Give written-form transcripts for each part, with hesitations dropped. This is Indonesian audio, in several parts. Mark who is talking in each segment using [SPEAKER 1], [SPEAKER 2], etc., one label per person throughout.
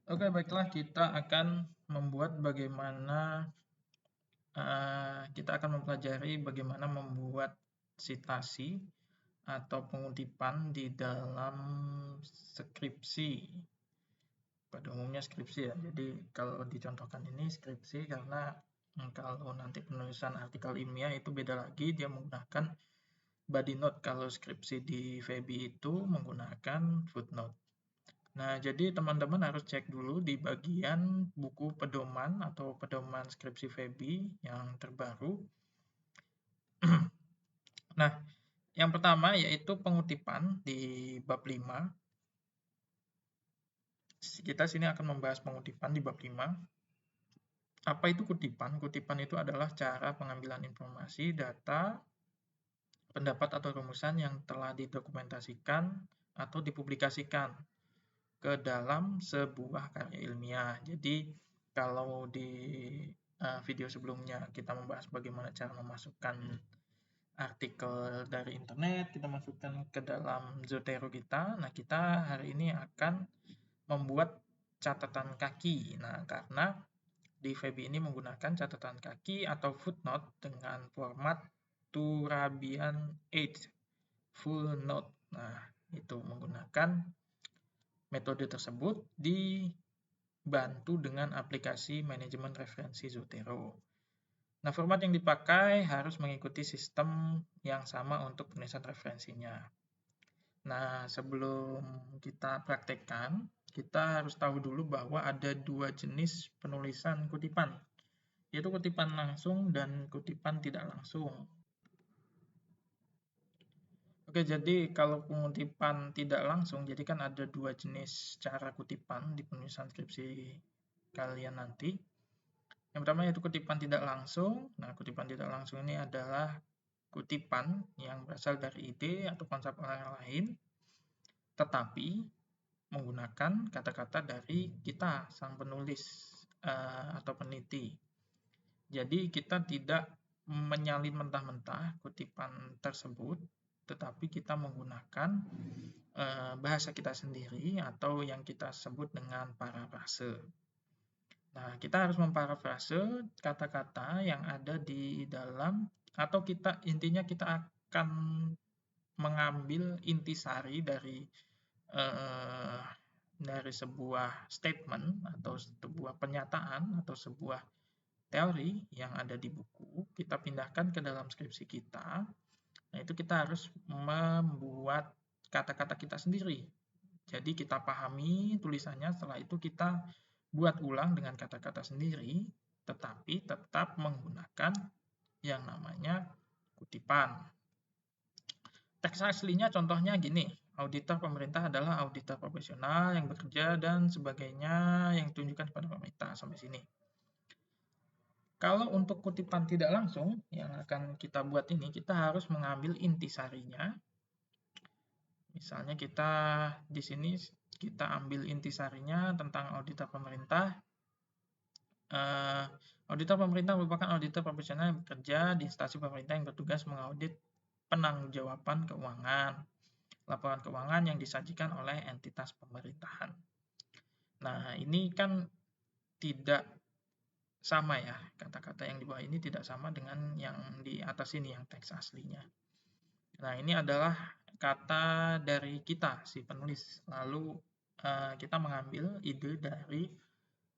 [SPEAKER 1] Oke, baiklah, kita akan membuat bagaimana kita akan mempelajari bagaimana membuat citasi atau pengutipan di dalam skripsi. Pada umumnya skripsi ya. Jadi kalau dicontohkan ini skripsi karena kalau nanti penulisan artikel ilmiah itu beda lagi, dia menggunakan body note. Kalau skripsi di Febi itu menggunakan footnote. Nah, jadi teman-teman harus cek dulu di bagian buku pedoman atau pedoman skripsi Febi yang terbaru. Nah, yang pertama yaitu pengutipan di bab 5. Kita sini akan membahas pengutipan di bab 5. Apa itu kutipan? Kutipan itu adalah cara pengambilan informasi, data, pendapat atau rumusan yang telah didokumentasikan atau dipublikasikan ke dalam sebuah karya ilmiah. Jadi kalau di video sebelumnya kita membahas bagaimana cara memasukkan artikel dari internet, kita masukkan ke dalam Zotero kita. Nah, kita hari ini akan membuat catatan kaki. Nah, karena di Febi ini menggunakan catatan kaki atau footnote dengan format Turabian 8 full note. Nah, itu menggunakan metode tersebut dibantu dengan aplikasi manajemen referensi Zotero. Nah, format yang dipakai harus mengikuti sistem yang sama untuk penulisan referensinya. Nah, sebelum kita praktekkan, kita harus tahu dulu bahwa ada dua jenis penulisan kutipan, yaitu kutipan langsung dan kutipan tidak langsung. Oke, jadi kalau pengutipan tidak langsung, jadi kan ada dua jenis cara kutipan di penulisan skripsi kalian nanti. Yang pertama yaitu kutipan tidak langsung. Nah, kutipan tidak langsung ini adalah kutipan yang berasal dari ide atau konsep orang lain, tetapi menggunakan kata-kata dari kita, sang penulis atau peneliti. Jadi kita tidak menyalin mentah-mentah kutipan tersebut, tetapi kita menggunakan bahasa kita sendiri atau yang kita sebut dengan parafrase. Nah, kita harus memparafrase kata-kata yang ada di dalam, atau intinya kita akan mengambil intisari dari sebuah statement atau sebuah pernyataan atau sebuah teori yang ada di buku, kita pindahkan ke dalam skripsi kita. Nah, itu kita harus membuat kata-kata kita sendiri. Jadi kita pahami tulisannya, setelah itu kita buat ulang dengan kata-kata sendiri, tetapi tetap menggunakan yang namanya kutipan. Teks aslinya contohnya gini, auditor pemerintah adalah auditor profesional yang bekerja dan sebagainya yang ditunjukkan kepada pemerintah, sampai sini. Kalau untuk kutipan tidak langsung yang akan kita buat ini, kita harus mengambil intisarinya. Misalnya kita di sini kita ambil intisarinya tentang auditor pemerintah. Auditor pemerintah merupakan auditor profesional yang bekerja di instansi pemerintah yang bertugas mengaudit penangguhjawaban keuangan, laporan keuangan yang disajikan oleh entitas pemerintahan. Nah, ini kan tidak sama ya, kata-kata yang di bawah ini tidak sama dengan yang di atas ini, yang teks aslinya. Nah, ini adalah kata dari kita, si penulis. Lalu kita mengambil ide dari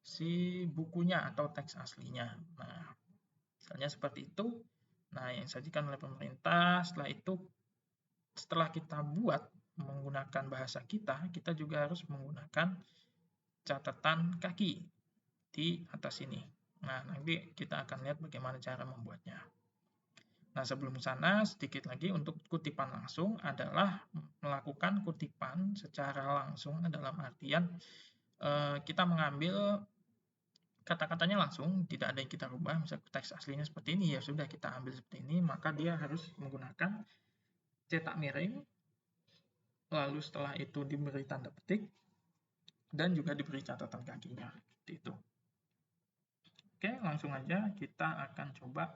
[SPEAKER 1] si bukunya atau teks aslinya. Nah, misalnya seperti itu. Nah, yang disajikan oleh pemerintah, setelah kita buat menggunakan bahasa kita, kita juga harus menggunakan catatan kaki di atas ini. Nah, nanti kita akan lihat bagaimana cara membuatnya. Nah, sebelum sana sedikit lagi, untuk kutipan langsung adalah melakukan kutipan secara langsung dalam artian kita mengambil kata-katanya langsung, tidak ada yang kita rubah. Misalnya teks aslinya seperti ini, ya sudah kita ambil seperti ini, maka dia harus menggunakan cetak miring, lalu setelah itu diberi tanda petik, dan juga diberi catatan kakinya. Seperti itu. Oke, langsung aja kita akan coba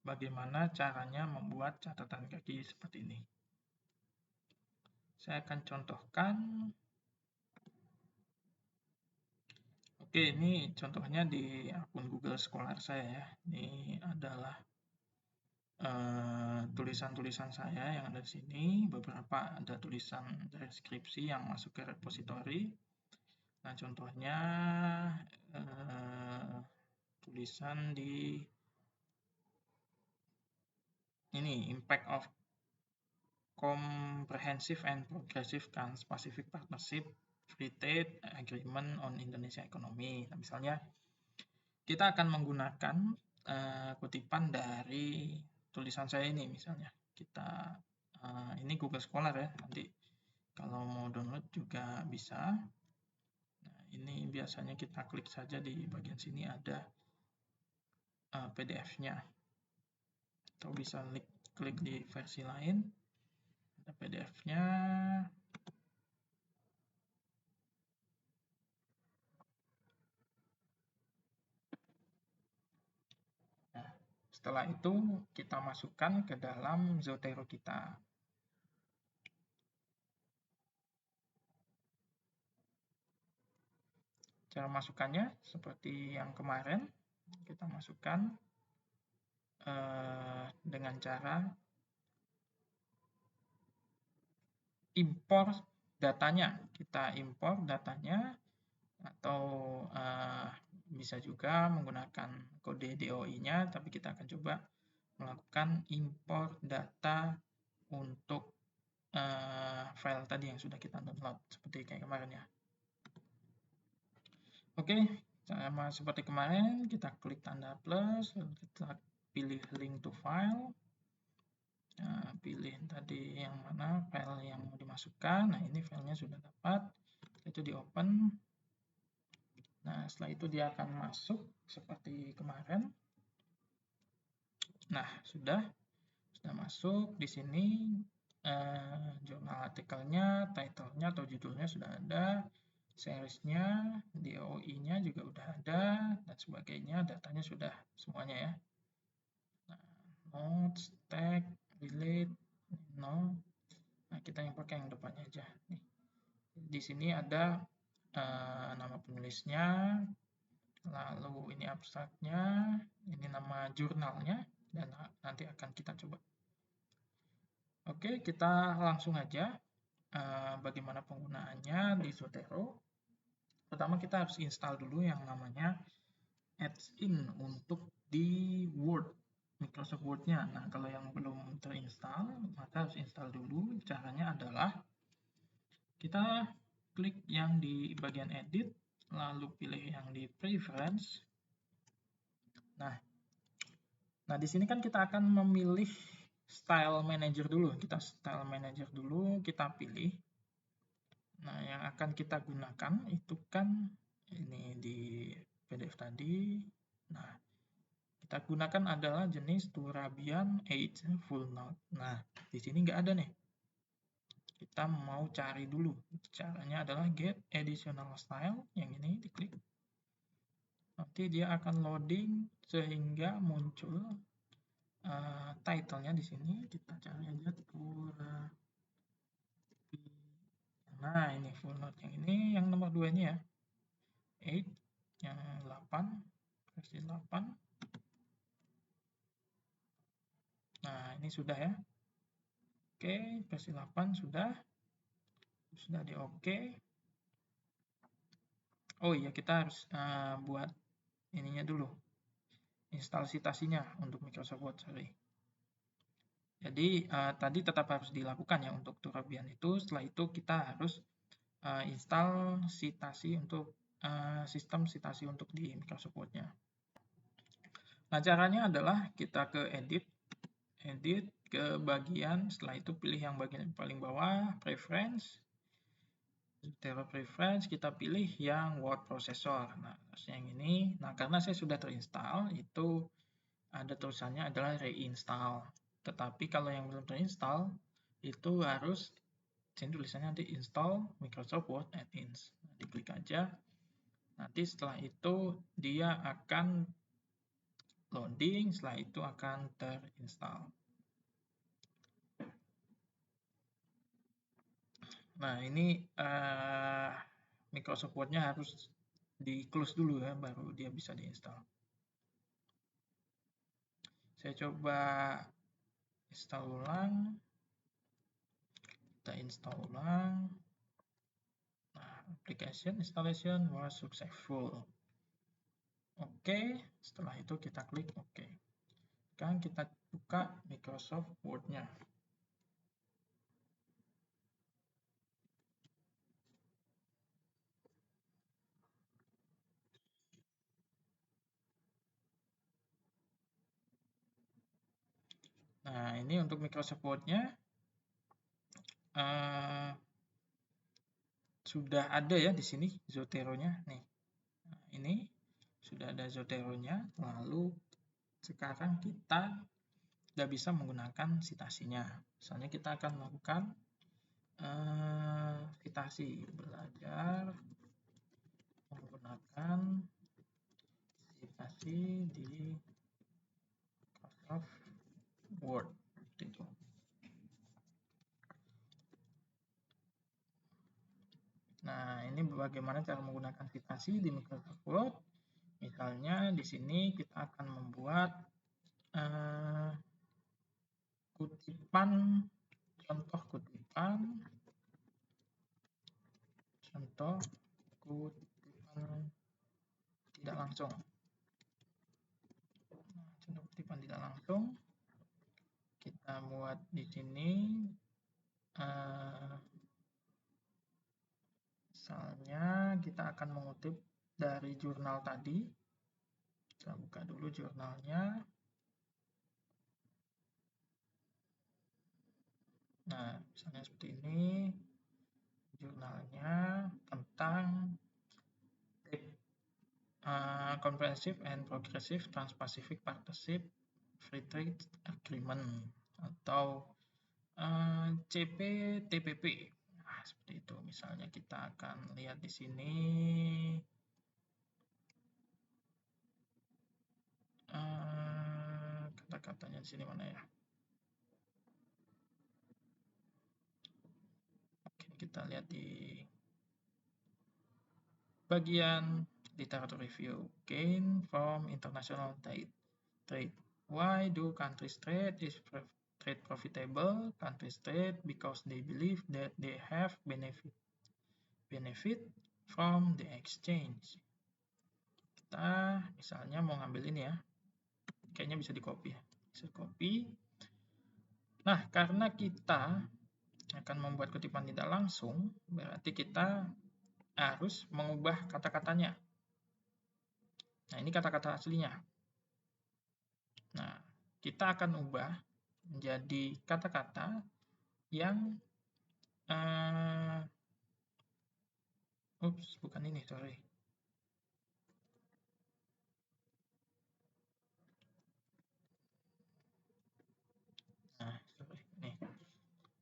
[SPEAKER 1] bagaimana caranya membuat catatan kaki seperti ini. Saya akan contohkan Oke, ini contohnya di akun Google Scholar saya ya. Ini adalah tulisan-tulisan saya yang ada di sini. Beberapa ada tulisan deskripsi yang masuk ke repository. Nah, contohnya tulisan di ini Impact of Comprehensive and Progressive Trans-Pacific Partnership Free Trade Agreement on Indonesia Economy. Nah, misalnya kita akan menggunakan kutipan dari tulisan saya ini, misalnya kita ini Google Scholar ya, nanti kalau mau download juga bisa. Nah, ini biasanya kita klik saja di bagian sini ada PDF-nya, atau bisa klik di versi lain, ada PDF-nya. Nah, setelah itu kita masukkan ke dalam Zotero kita. Cara masukkannya seperti yang kemarin, kita masukkan dengan cara impor datanya. Kita impor datanya, atau bisa juga menggunakan kode DOI-nya, tapi kita akan coba melakukan impor data untuk file tadi yang sudah kita download, seperti kayak kemarin ya. Oke, sama seperti kemarin, kita klik tanda plus, lalu kita pilih link to file. Nah, pilih tadi yang mana file yang mau dimasukkan. Nah, ini filenya sudah dapat. Itu di open. Nah, setelah itu dia akan masuk seperti kemarin. Nah, sudah masuk. Di sini jurnal artikelnya, title-nya atau judulnya sudah ada, seriesnya, DOI-nya juga udah ada, dan sebagainya. Datanya sudah semuanya ya. Nah, notes, tag, relate, no. Nah, kita yang pakai yang depannya aja. Nih. Di sini ada nama penulisnya, lalu ini abstraknya, ini nama jurnalnya, dan nanti akan kita coba. Oke, kita langsung aja bagaimana penggunaannya di Zotero. Pertama kita harus install dulu yang namanya Add-in untuk di Word, Microsoft Word-nya. Nah, kalau yang belum terinstall, maka harus install dulu. Caranya adalah kita klik yang di bagian Edit, lalu pilih yang di Preference. Nah, di sini kan kita akan memilih Style Manager dulu. Kita Style Manager dulu, kita pilih. Nah, yang akan kita gunakan itu kan ini di PDF tadi. Nah, kita gunakan adalah jenis Turabian 8 full note. Nah, di sini nggak ada nih. Kita mau cari dulu. Caranya adalah get additional style. Yang ini diklik. Nanti dia akan loading sehingga muncul title-nya di sini. Kita cari aja Turabian. Nah, ini full note yang ini, yang nomor 2 ini ya. 8, yang 8, versi 8. Nah, ini sudah ya. Oke, versi 8 sudah di oke. Oh iya, kita harus buat ininya dulu, install citasinya untuk Microsoft Word, sorry. Jadi tadi tetap harus dilakukan ya untuk Turabian itu. Setelah itu kita harus install citasi untuk sistem citasi untuk di Microsoft Word-nya. Nah, caranya adalah kita ke edit ke bagian, setelah itu pilih yang bagian paling bawah, preference. Zotero preference, kita pilih yang word processor. Nah, yang ini. Nah, karena saya sudah terinstall, itu ada tulisannya adalah reinstall. Tetapi kalau yang belum terinstall, itu harus sini tulisannya nanti install Microsoft Word Add-ins. Nah, diklik aja. Nanti setelah itu dia akan loading, setelah itu akan terinstall. Nah, ini Microsoft Word-nya harus di close dulu ya, baru dia bisa diinstal. Saya coba install ulang, kita install ulang. Nah, application installation was successful. Oke, setelah itu kita klik OK. Sekarang kita buka Microsoft Word-nya. Nah, ini untuk Microsoft Word-nya sudah ada ya di sini Zotero-nya. Nih, nah, ini sudah ada Zotero-nya. Lalu sekarang kita sudah bisa menggunakan citasinya. Misalnya kita akan melakukan citasi belajar menggunakan citasi di Microsoft Word. Itu. Nah, ini bagaimana cara menggunakan citasi di Microsoft Word. Misalnya di sini kita akan membuat kutipan, contoh kutipan tidak langsung. Nah, contoh kutipan tidak langsung kita buat di sini. Misalnya kita akan mengutip dari jurnal tadi. Kita buka dulu jurnalnya. Nah, misalnya seperti ini. Jurnalnya tentang Comprehensive and Progressive Trans-Pacific Partnership Free Trade Agreement atau CPTPP. Nah, seperti itu. Misalnya kita akan lihat di sini kata-katanya di sini mana ya? Oke, kita lihat di bagian literature review. Gain from international trade. Why do countries trade? Is trade profitable? Countries trade because they believe that they have benefit from the exchange. Kita misalnya mau ngambil ini ya. Kayaknya bisa di-copy ya. Bisa copy. Nah, karena kita akan membuat kutipan tidak langsung, berarti kita harus mengubah kata-katanya. Nah, ini kata-kata aslinya. Nah, kita akan ubah menjadi kata-kata yang bukan ini, sorry. Nah, sorry. Nih.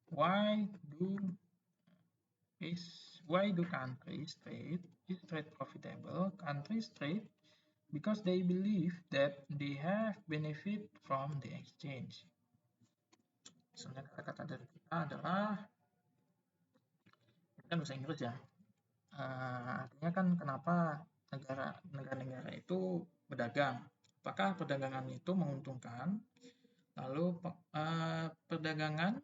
[SPEAKER 1] Why do countries trade? Is trade profitable? Countries trade because they believe that they have benefit from the exchange. Misalnya kata-kata dari kita adalah, ini kan bahasa Inggris ya. Artinya kan kenapa negara-negara itu berdagang. Apakah perdagangan itu menguntungkan? Lalu perdagangan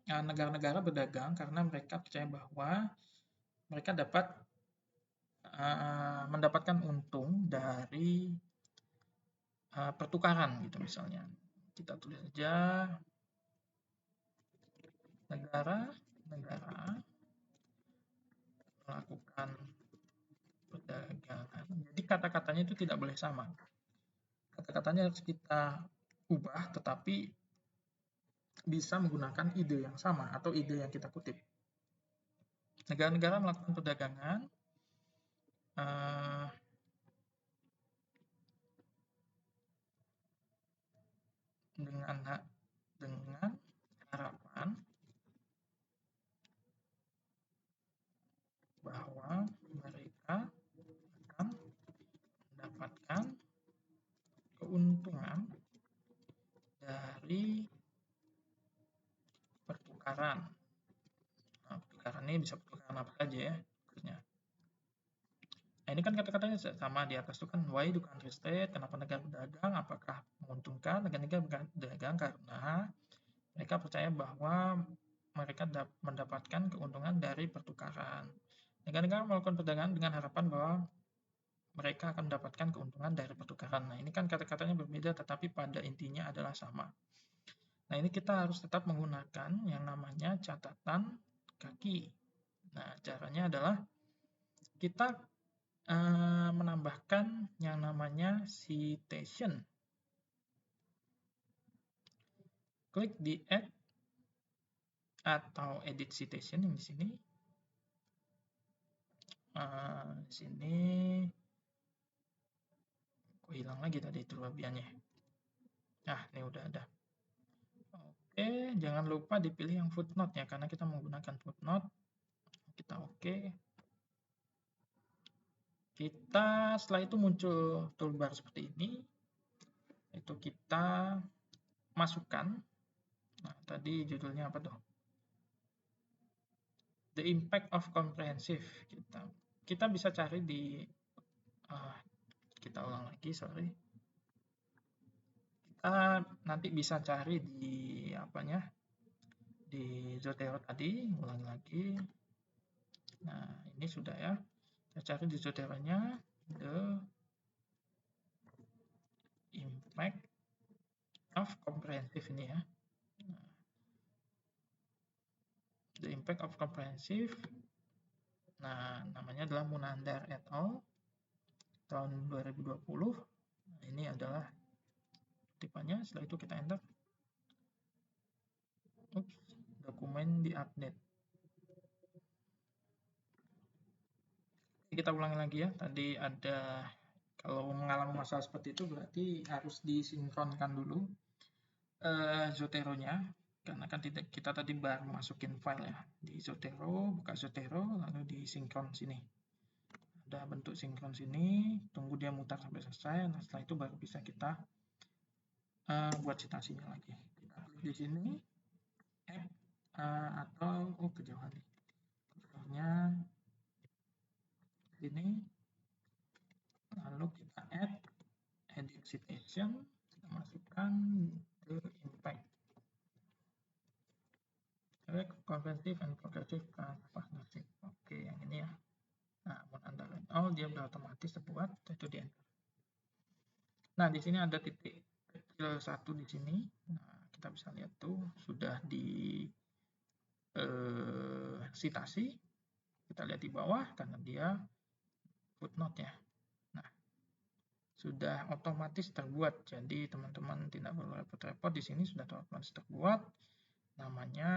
[SPEAKER 1] negara-negara berdagang karena mereka percaya bahwa mereka dapat mendapatkan untung dari pertukaran gitu misalnya. Kita tulis saja negara-negara melakukan perdagangan. Jadi kata-katanya itu tidak boleh sama. Kata-katanya harus kita ubah tetapi bisa menggunakan ide yang sama atau ide yang kita kutip. Negara-negara melakukan perdagangan dengan harapan bahwa mereka akan mendapatkan keuntungan dari pertukaran. Nah, pertukaran ini bisa pertukaran apa saja ya. Nah, ini kan kata-katanya sama di atas itu kan, why do countries trade, kenapa negara berdagang, apakah menguntungkan negara-negara berdagang karena mereka percaya bahwa mereka mendapatkan keuntungan dari pertukaran. Negara-negara melakukan perdagangan dengan harapan bahwa mereka akan mendapatkan keuntungan dari pertukaran. Nah, ini kan kata-katanya berbeda tetapi pada intinya adalah sama. Nah, ini kita harus tetap menggunakan yang namanya catatan kaki. Nah, caranya adalah kita menambahkan yang namanya citation. Klik di add atau edit citation yang di sini. Di sini kok hilang lagi tadi itu bagiannya. Nah, ini udah ada. Oke, jangan lupa dipilih yang footnote ya, karena kita menggunakan footnote. Kita oke. Kita setelah itu muncul toolbar seperti ini. Itu kita masukkan. Nah, tadi judulnya apa tuh? The impact of comprehensive. Kita bisa cari di kita ulang lagi, sorry. Kita nanti bisa cari di apanya? Di Zotero tadi, ulangi lagi. Nah, ini sudah ya. Kita cari di Zotero-nya the impact of comprehensive ini ya. The impact of comprehensive. Nah, namanya adalah Munandar et al. Tahun 2020. Nah, ini adalah kutipannya. Setelah itu kita enter. Dokumen di-update. Kita ulangi lagi ya. Tadi ada, kalau mengalami masalah seperti itu berarti harus disinkronkan dulu Zotero-nya. Karena kan kita tadi baru masukin file ya. Di Zotero, buka Zotero, lalu disinkron sini. Ada bentuk sinkron sini, tunggu dia mutar sampai selesai. Nah, setelah itu baru bisa kita buat citasinya lagi. Kita klik di sini, atau kejauhan nih. Contohnya ini, lalu kita edit citation, kita masukkan the impact. Comprehensive and progressive partnership. Oke, yang ini ya. Nah, antara dia udah otomatis terbuat, itu di enter. Nah, di sini ada titik kecil satu di sini. Nah, kita bisa lihat tuh sudah di citasi. Kita lihat di bawah karena dia footnote ya. Nah, sudah otomatis terbuat. Jadi teman-teman tidak perlu repot-repot, di sini sudah otomatis terbuat. Namanya,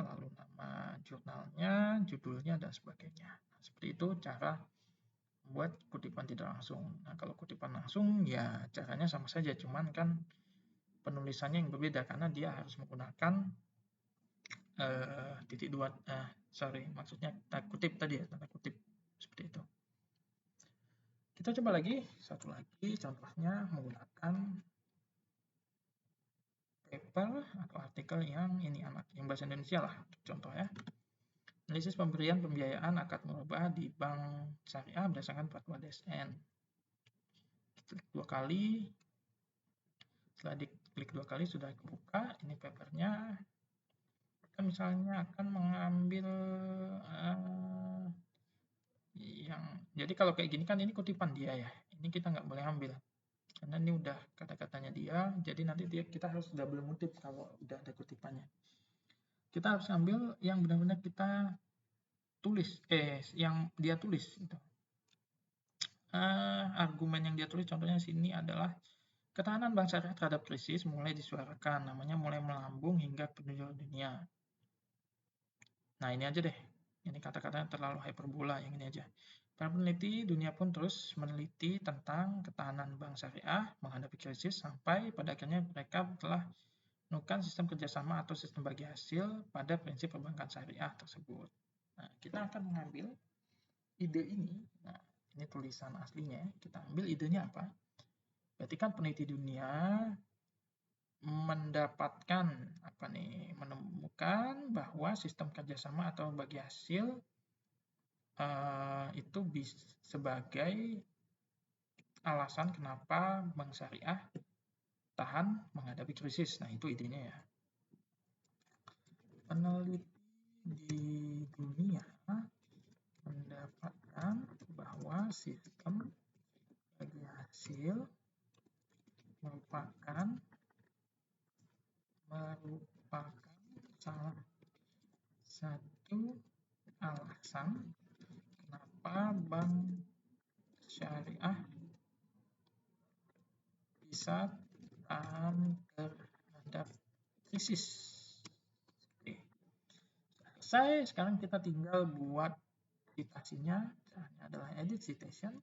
[SPEAKER 1] lalu nama jurnalnya, judulnya, dan sebagainya. Nah, seperti itu cara membuat kutipan tidak langsung. Nah, kalau kutipan langsung ya caranya sama saja, cuman kan penulisannya yang berbeda karena dia harus menggunakan titik dua, maksudnya tanda kutip tadi ya, tanda kutip seperti itu. Kita coba lagi, satu lagi contohnya menggunakan paper atau artikel yang bahasa Indonesia lah, contohnya. Analisis pemberian pembiayaan akad murabah di bank syariah berdasarkan fatwa DSN. Klik 2 kali. Setelah diklik 2 kali sudah kebuka. Ini papernya. Kita misalnya akan mengambil jadi kalau kayak gini kan ini kutipan dia ya. Ini kita nggak boleh ambil. Karena ini udah kata-katanya dia. Jadi nanti kita harus double ngutip kalau udah ada kutipannya. Kita harus ambil yang benar-benar kita tulis, yang dia tulis itu. Argumen yang dia tulis contohnya sini adalah ketahanan bank syariah terhadap krisis mulai disuarakan, namanya mulai melambung hingga penjuru dunia. Nah, ini aja deh. Ini kata-katanya terlalu hyperbola, yang ini aja. Para peneliti dunia pun terus meneliti tentang ketahanan bank syariah menghadapi krisis sampai pada akhirnya mereka telah menemukan sistem kerjasama atau sistem bagi hasil pada prinsip perbankan syariah tersebut. Nah, kita akan mengambil ide ini. Nah, ini tulisan aslinya. Kita ambil idenya apa? Berarti kan peneliti dunia mendapatkan menemukan bahwa sistem kerjasama atau bagi hasil itu sebagai alasan kenapa bank syariah tahan menghadapi krisis. Nah, itu idenya ya. Peneliti di dunia mendapatkan bahwa sistem bagi hasil merupakan salah satu alasan kenapa bank syariah bisa tahan terhadap krisis. Oke. Selesai, sekarang kita tinggal buat citasinya. Caranya adalah edit citation.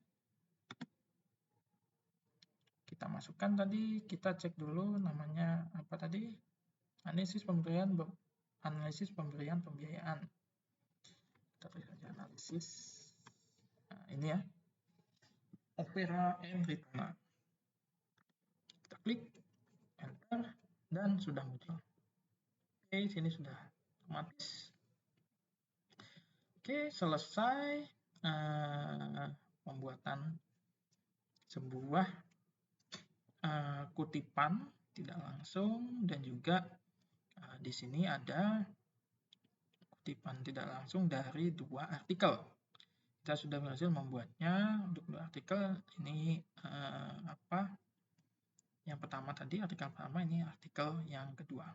[SPEAKER 1] Kita masukkan tadi, kita cek dulu namanya apa tadi? Analisis pemberian pembiayaan. Kita tulis saja analisis. Nah, ini ya. Opera and Ritana. Kita klik, enter, dan sudah muncul. Oke, sini sudah otomatis. Oke, selesai pembuatan sebuah kutipan tidak langsung, dan juga di sini ada kutipan tidak langsung dari 2 artikel. Kita sudah berhasil membuatnya untuk 2 artikel. Ini yang pertama tadi, artikel pertama, ini artikel yang kedua.